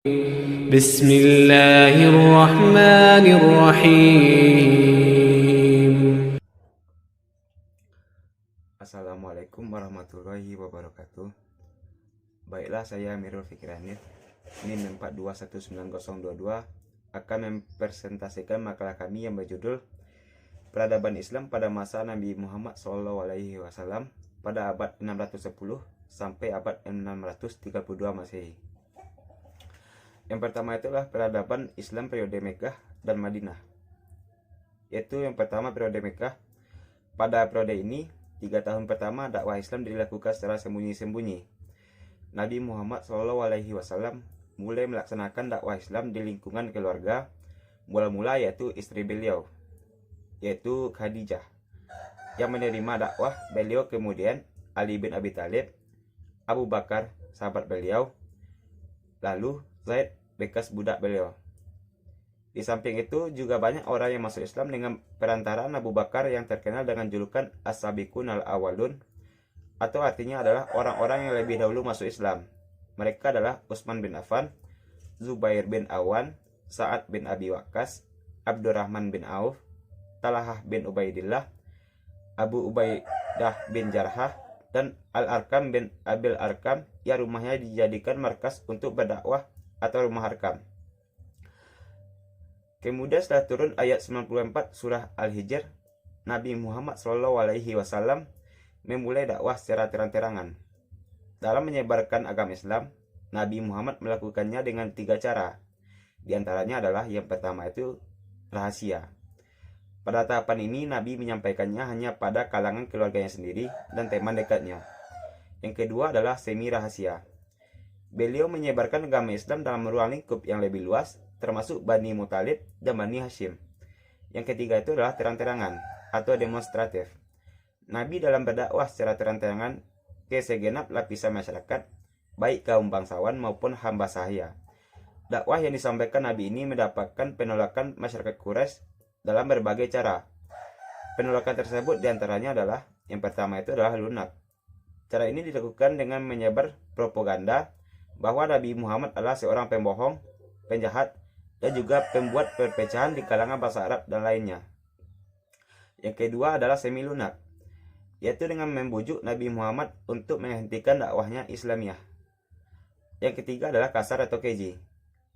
Bismillahirrahmanirrahim. Assalamualaikum warahmatullahi wabarakatuh. Baiklah, saya Amirul Fikranit, NIM 421922 akan mempresentasikan makalah kami yang berjudul Peradaban Islam pada masa Nabi Muhammad SAW pada abad 610 sampai abad 632 Masehi. Yang pertama itulah peradaban Islam periode Mekkah dan Madinah. Yaitu yang pertama periode Mekkah. Pada periode ini 3 tahun pertama dakwah Islam dilakukan secara sembunyi-sembunyi. Nabi Muhammad SAW mulai melaksanakan dakwah Islam di lingkungan keluarga, mula-mula yaitu istri beliau, yaitu Khadijah, yang menerima dakwah beliau. Kemudian Ali bin Abi Thalib, Abu Bakar sahabat beliau, lalu Zaid bekas budak beliau. Di samping itu juga banyak orang yang masuk Islam dengan perantaraan Abu Bakar yang terkenal dengan julukan As-Sabiqun Al-Awwalun, atau artinya adalah orang-orang yang lebih dahulu masuk Islam. Mereka adalah Utsman bin Affan, Zubair bin Awan, Sa'ad bin Abi Waqqas, Abdurrahman bin Auf, Talhah bin Ubaidillah, Abu Ubaidah bin Jarrah, dan Al-Arkam bin Abil Arkam yang rumahnya dijadikan markas untuk berdakwah atau rumah Arkam. Kemudian setelah turun ayat 94 surah Al-Hijr, Nabi Muhammad SAW memulai dakwah secara terang-terangan. Dalam menyebarkan agama Islam, Nabi Muhammad melakukannya dengan 3 cara. Di antaranya adalah yang pertama itu rahasia. Pada tahapan ini Nabi menyampaikannya hanya pada kalangan keluarganya sendiri dan teman dekatnya. Yang kedua adalah semi rahasia. Beliau menyebarkan agama Islam dalam ruang lingkup yang lebih luas, termasuk Bani Muthalib dan Bani Hashim. Yang ketiga itu adalah terang-terangan atau demonstratif. Nabi dalam berdakwah secara terang-terangan ke segenap lapisan masyarakat, baik kaum bangsawan maupun hamba sahaya. Dakwah yang disampaikan Nabi ini mendapatkan penolakan masyarakat Quraisy dalam berbagai cara. Penolakan tersebut diantaranya adalah, yang pertama itu adalah lunak. Cara ini dilakukan dengan menyebar propaganda bahwa Nabi Muhammad adalah seorang pembohong, penjahat, dan juga pembuat perpecahan di kalangan bangsa Arab dan lainnya. Yang kedua adalah semi lunak, yaitu dengan membujuk Nabi Muhammad untuk menghentikan dakwahnya Islamiyah. Yang ketiga adalah kasar atau keji,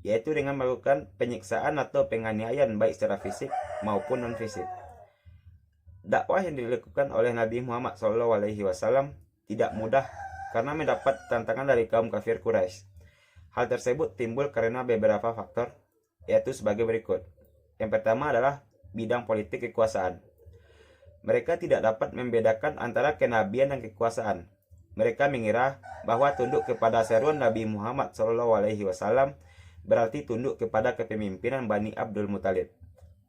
yaitu dengan melakukan penyiksaan atau penganiayaan baik secara fisik maupun non-fisik. Dakwah yang dilakukan oleh Nabi Muhammad SAW tidak mudah karena mendapat tantangan dari kaum kafir Quraisy. Hal tersebut timbul karena beberapa faktor, yaitu sebagai berikut. Yang pertama adalah bidang politik kekuasaan. Mereka tidak dapat membedakan antara kenabian dan kekuasaan. Mereka mengira bahwa tunduk kepada seruan Nabi Muhammad SAW berarti tunduk kepada kepemimpinan Bani Abdul Muthalib.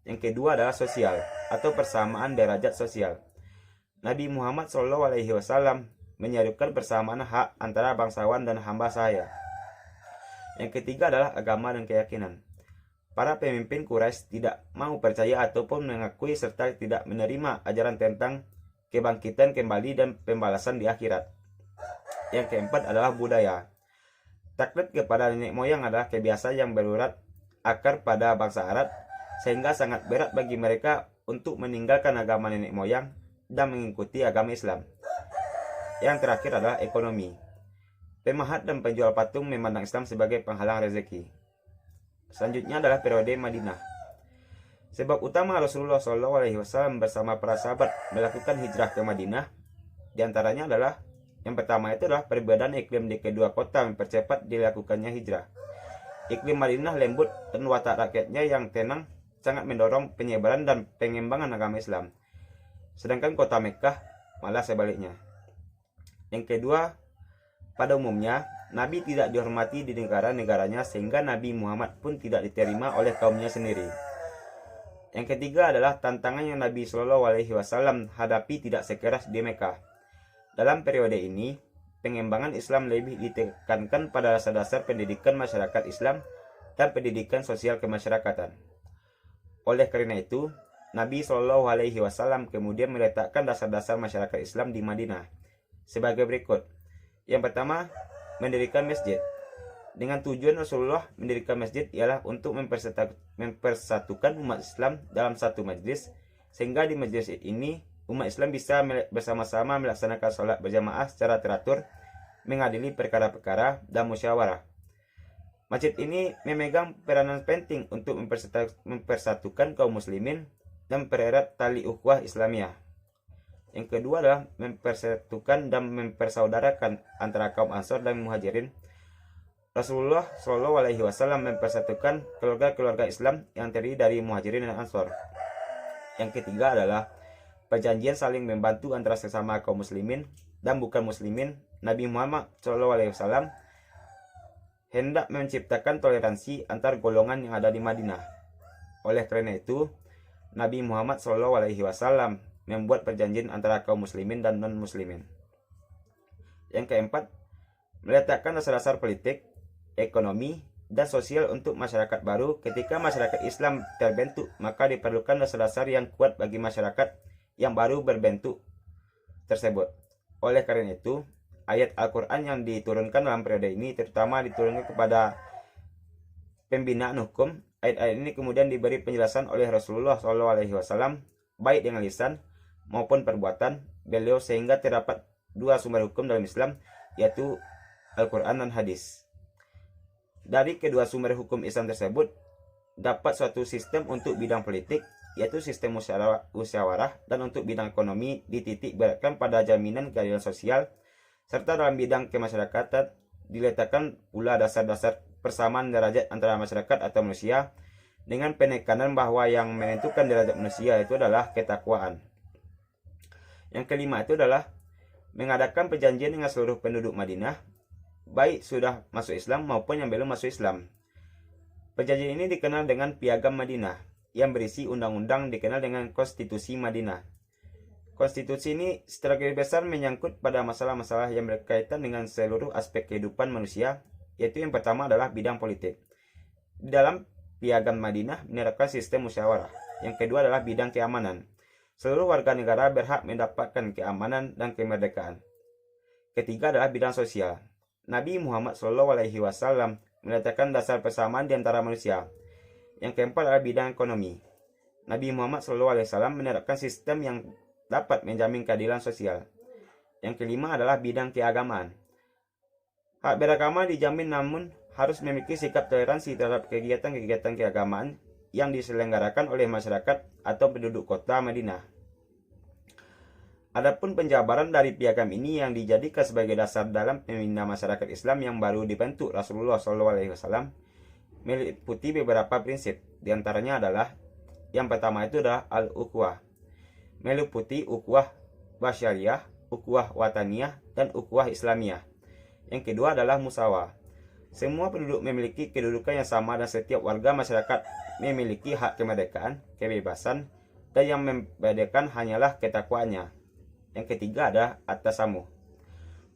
Yang kedua adalah sosial atau persamaan derajat sosial. Nabi Muhammad SAW menyerukan persamaan hak antara bangsawan dan hamba sahaya. Yang ketiga adalah agama dan keyakinan. Para pemimpin Quraisy tidak mau percaya ataupun mengakui serta tidak menerima ajaran tentang kebangkitan kembali dan pembalasan di akhirat. Yang keempat adalah budaya. Taklid kepada nenek moyang adalah kebiasaan yang berurat akar pada bangsa Arab, sehingga sangat berat bagi mereka untuk meninggalkan agama nenek moyang dan mengikuti agama Islam. Yang terakhir adalah ekonomi. Pemahat dan penjual patung memandang Islam sebagai penghalang rezeki. Selanjutnya adalah periode Madinah. Sebab utama Rasulullah SAW bersama para sahabat melakukan hijrah ke Madinah, diantaranya adalah yang pertama itu adalah perbedaan iklim di kedua kota mempercepat dilakukannya hijrah. Iklim Madinah lembut dan watak rakyatnya yang tenang sangat mendorong penyebaran dan pengembangan agama Islam. Sedangkan kota Mekkah malah sebaliknya. Yang kedua, pada umumnya Nabi tidak dihormati di negara-negaranya, sehingga Nabi Muhammad pun tidak diterima oleh kaumnya sendiri. Yang ketiga adalah tantangan yang Nabi SAW hadapi tidak sekeras di Mekkah. Dalam periode ini, pengembangan Islam lebih ditekankan pada dasar-dasar pendidikan masyarakat Islam dan pendidikan sosial kemasyarakatan. Oleh karena itu, Nabi SAW kemudian meletakkan dasar-dasar masyarakat Islam di Madinah sebagai berikut. Yang pertama, mendirikan masjid. dengan tujuan Rasulullah mendirikan masjid ialah untuk mempersatukan umat Islam dalam satu majlis, sehingga di majlis ini umat Islam bisa bersama-sama melaksanakan sholat berjamaah secara teratur, mengadili perkara-perkara, dan musyawarah. Masjid ini memegang peranan penting untuk mempersatukan kaum muslimin dan mempererat tali ukhuwah Islamiyah. Yang kedua adalah mempersatukan dan mempersaudarakan antara kaum Ansor dan Muhajirin. Rasulullah Shallallahu Alaihi Wasallam mempersatukan keluarga-keluarga Islam yang terdiri dari Muhajirin dan Ansor. Yang ketiga adalah perjanjian saling membantu antara sesama kaum muslimin dan bukan muslimin. Nabi Muhammad Shallallahu Alaihi Wasallam hendak menciptakan toleransi antar golongan yang ada di Madinah. Oleh karena itu, Nabi Muhammad Shallallahu Alaihi Wasallam membuat perjanjian antara kaum muslimin dan non-muslimin. Yang keempat, meletakkan dasar-dasar politik, ekonomi, dan sosial untuk masyarakat baru. Ketika masyarakat Islam terbentuk, maka diperlukan dasar-dasar yang kuat bagi masyarakat yang baru berbentuk tersebut. Oleh karena itu, ayat Al-Quran yang diturunkan dalam periode ini terutama diturunkan kepada pembinaan hukum. Ayat-ayat ini kemudian diberi penjelasan oleh Rasulullah SAW baik dengan lisan maupun perbuatan beliau, sehingga terdapat dua sumber hukum dalam Islam, yaitu Al-Quran dan hadis. Dari kedua sumber hukum Islam tersebut dapat suatu sistem untuk bidang politik, yaitu sistem musyawarah, dan untuk bidang ekonomi dititik beratkan pada jaminan keadilan sosial, serta dalam bidang kemasyarakatan diletakkan pula dasar-dasar persamaan derajat antara masyarakat atau manusia, dengan penekanan bahwa yang menentukan derajat manusia itu adalah ketakwaan. Yang kelima itu adalah mengadakan perjanjian dengan seluruh penduduk Madinah, baik sudah masuk Islam maupun yang belum masuk Islam. Perjanjian ini dikenal dengan Piagam Madinah, yang berisi undang-undang dikenal dengan Konstitusi Madinah. Konstitusi ini secara garis besar menyangkut pada masalah-masalah yang berkaitan dengan seluruh aspek kehidupan manusia, yaitu yang pertama adalah bidang politik. Di dalam Piagam Madinah menerapkan sistem musyawarah. Yang kedua adalah bidang keamanan. Seluruh warga negara berhak mendapatkan keamanan dan kemerdekaan. Ketiga adalah bidang sosial. Nabi Muhammad SAW meletakkan dasar persamaan di antara manusia. Yang keempat adalah bidang ekonomi. Nabi Muhammad SAW menerapkan sistem yang dapat menjamin keadilan sosial. Yang kelima adalah bidang keagamaan. Hak beragama dijamin, namun harus memiliki sikap toleransi terhadap kegiatan-kegiatan keagamaan yang diselenggarakan oleh masyarakat atau penduduk kota Madinah. Adapun penjabaran dari piagam ini yang dijadikan sebagai dasar dalam pembina masyarakat Islam yang baru dibentuk Rasulullah SAW meliputi beberapa prinsip. Di antaranya adalah yang pertama itu adalah al-ukhuwah, meliputi ukhuwah basyariah, ukhuwah wataniyah, dan ukhuwah islamiyah. Yang kedua adalah musawah. Semua penduduk memiliki kedudukan yang sama dan setiap warga masyarakat memiliki hak kemerdekaan, kebebasan, dan yang membedakan hanyalah ketakwaannya. Yang ketiga adalah at-tasamuh.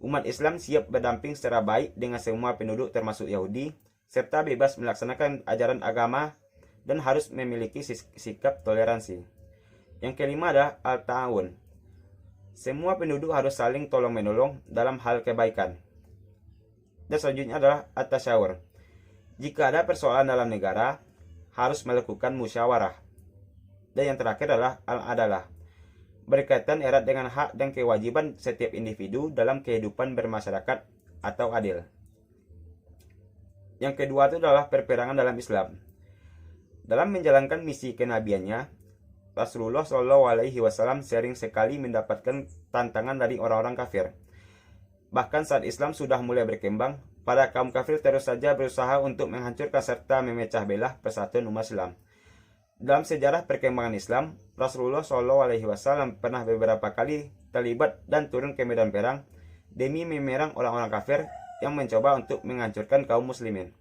Umat Islam siap berdamping secara baik dengan semua penduduk termasuk Yahudi, serta bebas melaksanakan ajaran agama dan harus memiliki sikap toleransi. Yang kelima adalah al-ta'awun. Semua penduduk harus saling tolong-menolong dalam hal kebaikan. Dan selanjutnya adalah at-tasyawur. Jika ada persoalan dalam negara, harus melakukan musyawarah. Dan yang terakhir adalah al-adalah, berkaitan erat dengan hak dan kewajiban setiap individu dalam kehidupan bermasyarakat atau adil. Yang kedua itu adalah perperangan dalam Islam. Dalam menjalankan misi kenabiannya, Rasulullah SAW sering sekali mendapatkan tantangan dari orang-orang kafir. Bahkan saat Islam sudah mulai berkembang, para kaum kafir terus saja berusaha untuk menghancurkan serta memecah belah persatuan umat Islam. Dalam sejarah perkembangan Islam, Rasulullah SAW pernah beberapa kali terlibat dan turun ke medan perang demi memerang orang-orang kafir yang mencoba untuk menghancurkan kaum muslimin.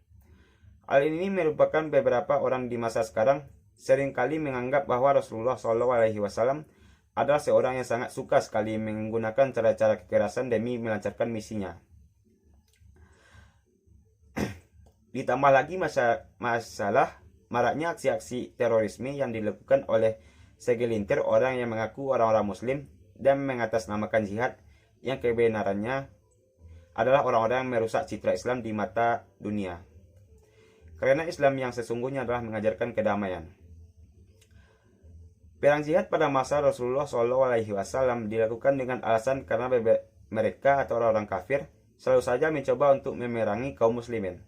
Hal ini merupakan beberapa orang di masa sekarang seringkali menganggap bahwa Rasulullah SAW adalah seorang yang sangat suka sekali menggunakan cara-cara kekerasan demi melancarkan misinya. Ditambah lagi masalah maraknya aksi-aksi terorisme yang dilakukan oleh segelintir orang yang mengaku orang-orang muslim dan mengatasnamakan jihad yang kebenarannya adalah orang-orang yang merusak citra Islam di mata dunia. Karena Islam yang sesungguhnya adalah mengajarkan kedamaian. Perang jihad pada masa Rasulullah SAW dilakukan dengan alasan karena mereka atau orang-orang kafir selalu saja mencoba untuk memerangi kaum muslimin.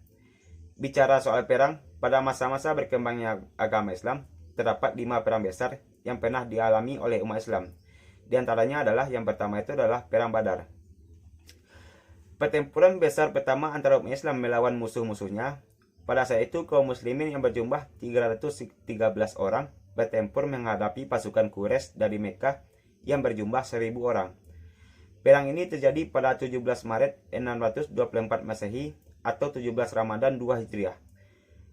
Bicara soal perang, pada masa-masa berkembangnya agama Islam, terdapat 5 perang besar yang pernah dialami oleh umat Islam. Di antaranya adalah yang pertama itu adalah Perang Badar. Pertempuran besar pertama antara umat Islam melawan musuh-musuhnya. Pada saat itu kaum muslimin yang berjumlah 313 orang bertempur menghadapi pasukan Quraisy dari Mekah yang berjumlah 1000 orang. Perang ini terjadi pada 17 Maret 624 Masehi atau 17 Ramadan 2 Hijriah.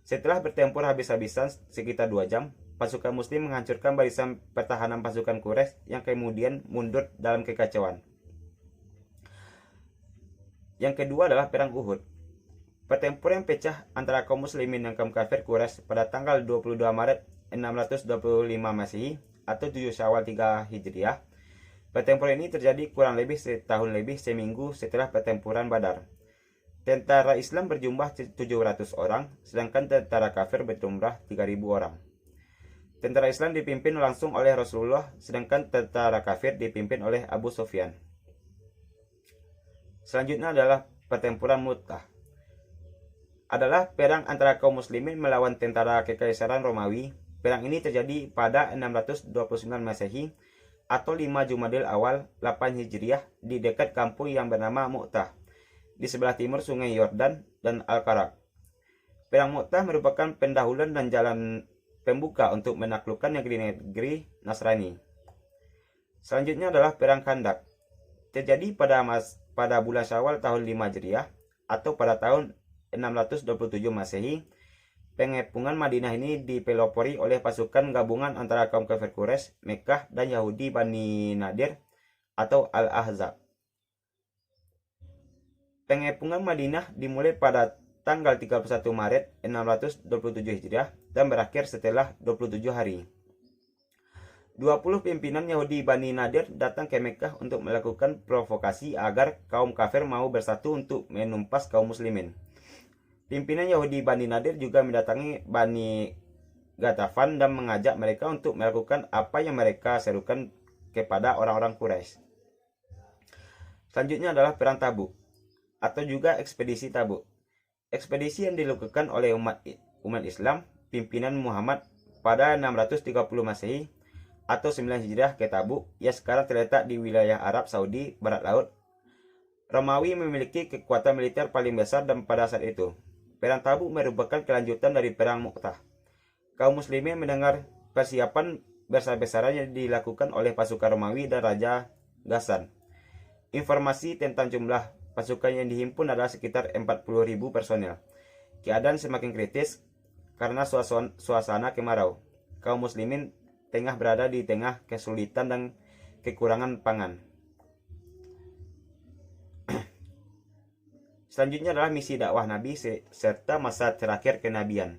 Setelah bertempur habis-habisan sekitar 2 jam, pasukan muslim menghancurkan barisan pertahanan pasukan Quraisy yang kemudian mundur dalam kekacauan. Yang kedua adalah Perang Uhud. Pertempuran pecah antara kaum muslimin dan kaum kafir Quraisy pada tanggal 22 Maret 625 Masehi atau 7 Syawal 3 Hijriah. Pertempuran ini terjadi kurang lebih setahun lebih seminggu setelah pertempuran Badar. Tentara Islam berjumlah 700 orang, sedangkan tentara kafir berjumlah 3000 orang. Tentara Islam dipimpin langsung oleh Rasulullah, sedangkan tentara kafir dipimpin oleh Abu Sufyan. Selanjutnya adalah pertempuran Mu'tah. Adalah perang antara kaum muslimin melawan tentara Kekaisaran Romawi. Perang ini terjadi pada 629 Masehi atau 5 Jumadil Awal 8 Hijriah di dekat kampung yang bernama Mu'tah, di sebelah timur sungai Yordan dan Al-Karak. Perang Mu'tah merupakan pendahuluan dan jalan pembuka untuk menaklukkan negeri-negeri Nasrani. Selanjutnya adalah Perang Khandak. Terjadi pada bulan Syawal tahun 5 Hijriah atau pada tahun 627 Masehi. Pengepungan Madinah ini dipelopori oleh pasukan gabungan antara kaum kafir Quraisy, Mekah, dan Yahudi Bani Nadir atau Al-Ahzab. Pengepungan Madinah dimulai pada tanggal 31 Maret 627 Hijriah dan berakhir setelah 27 hari. 20 pimpinan Yahudi Bani Nadir datang ke Mekah untuk melakukan provokasi agar kaum kafir mau bersatu untuk menumpas kaum muslimin. Pimpinan Yahudi Bani Nadir juga mendatangi Bani Ghatafan dan mengajak mereka untuk melakukan apa yang mereka serukan kepada orang-orang Quraisy. Selanjutnya adalah Perang Tabuk atau juga Ekspedisi Tabuk. Ekspedisi yang dilakukan oleh umat Islam pimpinan Muhammad pada 630 Masehi atau 9 Hijriah ke Tabuk yang sekarang terletak di wilayah Arab Saudi Barat Laut. Romawi memiliki kekuatan militer paling besar dan pada saat itu. Perang Tabuk merupakan kelanjutan dari Perang Mu'tah. Kaum muslimin mendengar persiapan besar-besaran yang dilakukan oleh pasukan Romawi dan Raja Ghassan. Informasi tentang jumlah pasukan yang dihimpun adalah sekitar 40.000 personel. Keadaan semakin kritis karena suasana kemarau. Kaum muslimin tengah berada di tengah kesulitan dan kekurangan pangan. Selanjutnya adalah misi dakwah Nabi serta masa terakhir kenabian.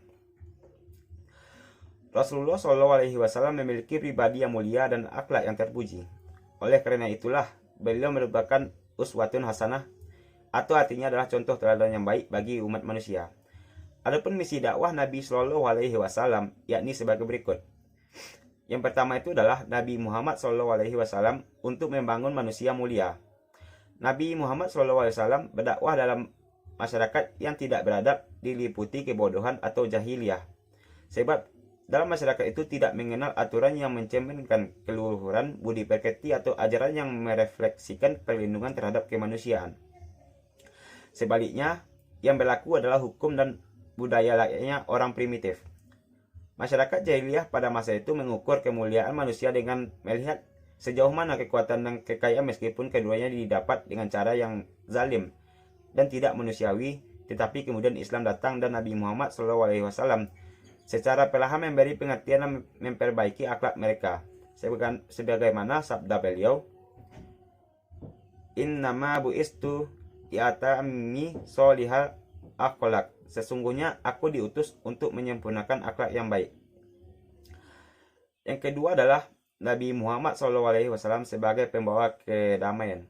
Rasulullah SAW memiliki pribadi yang mulia dan akhlak yang terpuji. Oleh karena itulah, beliau merupakan uswatun hasanah, atau artinya adalah contoh teladan yang baik bagi umat manusia. Adapun misi dakwah Nabi SAW yakni sebagai berikut. Yang pertama itu adalah Nabi Muhammad SAW untuk membangun manusia mulia. Nabi Muhammad SAW berdakwah dalam masyarakat yang tidak beradab, diliputi kebodohan atau jahiliyah. Sebab dalam masyarakat itu tidak mengenal aturan yang mencerminkan keluhuran, budi pekerti atau ajaran yang merefleksikan perlindungan terhadap kemanusiaan. Sebaliknya, yang berlaku adalah hukum dan budaya layaknya orang primitif. Masyarakat jahiliyah pada masa itu mengukur kemuliaan manusia dengan melihat sejauh mana kekuatan dan kekayaan meskipun keduanya didapat dengan cara yang zalim dan tidak manusiawi. Tetapi kemudian Islam datang dan Nabi Muhammad SAW secara perlahan memberi pengertian dan memperbaiki akhlak mereka. Sebagaimana sabda beliau, Innama bu'istu i'tammi solihal akhlak. Sesungguhnya aku diutus untuk menyempurnakan akhlak yang baik. Yang kedua adalah Nabi Muhammad SAW sebagai pembawa kedamaian.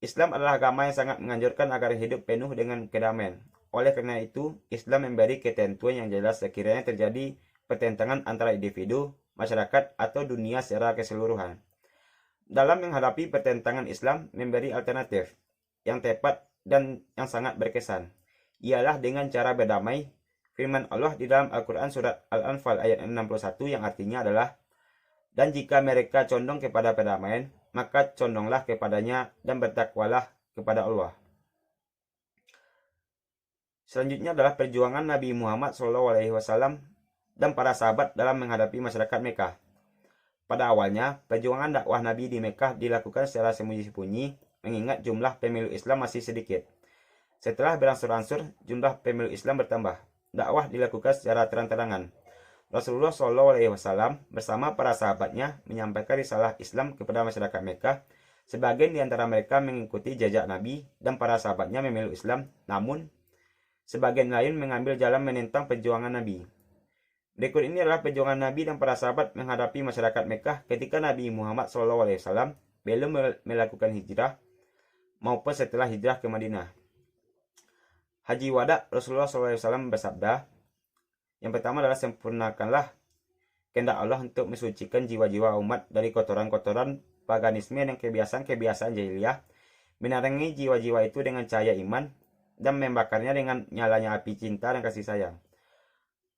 Islam adalah agama yang sangat menganjurkan agar hidup penuh dengan kedamaian. Oleh karena itu, Islam memberi ketentuan yang jelas sekiranya terjadi pertentangan antara individu, masyarakat, atau dunia secara keseluruhan. Dalam menghadapi pertentangan, Islam memberi alternatif yang tepat dan yang sangat berkesan. Ialah dengan cara berdamai. Firman Allah di dalam Al-Quran surat Al-Anfal ayat 61 yang artinya adalah, dan jika mereka condong kepada perdamaian, maka condonglah kepadanya dan bertakwalah kepada Allah. Selanjutnya adalah perjuangan Nabi Muhammad SAW dan para sahabat dalam menghadapi masyarakat Mekah. Pada awalnya, perjuangan dakwah Nabi di Mekah dilakukan secara sembunyi-sembunyi, mengingat jumlah pemeluk Islam masih sedikit. Setelah berangsur-angsur, jumlah pemeluk Islam bertambah. Dakwah dilakukan secara terang-terangan. Rasulullah SAW bersama para sahabatnya menyampaikan risalah Islam kepada masyarakat Mekah. Sebagian di antara mereka mengikuti jejak Nabi dan para sahabatnya memeluk Islam, namun sebagian lain mengambil jalan menentang perjuangan Nabi. Berikut ini adalah perjuangan Nabi dan para sahabat menghadapi masyarakat Mekah ketika Nabi Muhammad SAW belum melakukan hijrah maupun setelah hijrah ke Madinah. Haji Wada, Rasulullah SAW bersabda, yang pertama adalah sempurnakanlah kehendak Allah untuk mensucikan jiwa-jiwa umat dari kotoran-kotoran paganisme dan kebiasaan-kebiasaan jahiliyah, menerangi jiwa-jiwa itu dengan cahaya iman, dan membakarnya dengan nyalanya api cinta dan kasih sayang.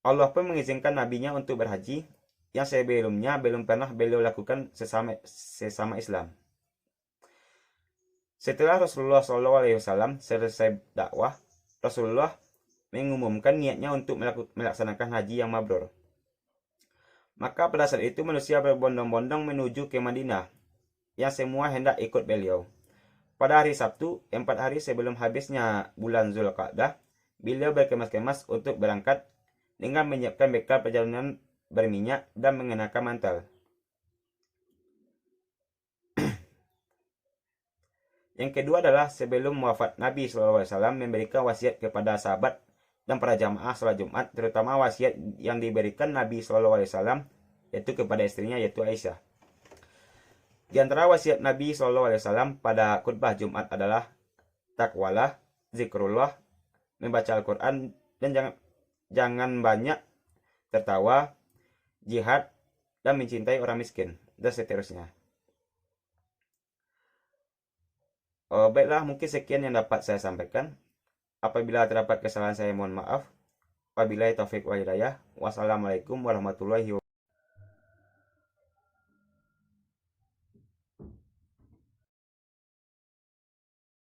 Allah pun mengizinkan nabinya untuk berhaji yang sebelumnya belum pernah beliau lakukan sesama Islam. Setelah Rasulullah SAW selesai dakwah, Rasulullah mengumumkan niatnya untuk melaksanakan haji yang mabrur. Maka pada saat itu manusia berbondong-bondong menuju ke Madinah, yang semua hendak ikut beliau. Pada hari Sabtu, 4 hari sebelum habisnya bulan Zulqa'dah, beliau berkemas-kemas untuk berangkat dengan menyiapkan bekal perjalanan berminyak dan mengenakan mantel. Yang kedua adalah sebelum wafat Nabi SAW memberikan wasiat kepada sahabat dan para jamaah salat Jumat, terutama wasiat yang diberikan Nabi SAW yaitu kepada istrinya yaitu Aisyah. Di antara wasiat Nabi SAW pada khutbah Jumat adalah takwalah, zikrullah, membaca Al-Quran, dan jangan banyak tertawa, jihad, dan mencintai orang miskin, dan seterusnya. Baiklah, mungkin sekian yang dapat saya sampaikan. Apabila terdapat kesalahan saya mohon maaf. Wabillahi taufiq wal hidayah. Wassalamualaikum warahmatullahi wabarakatuh.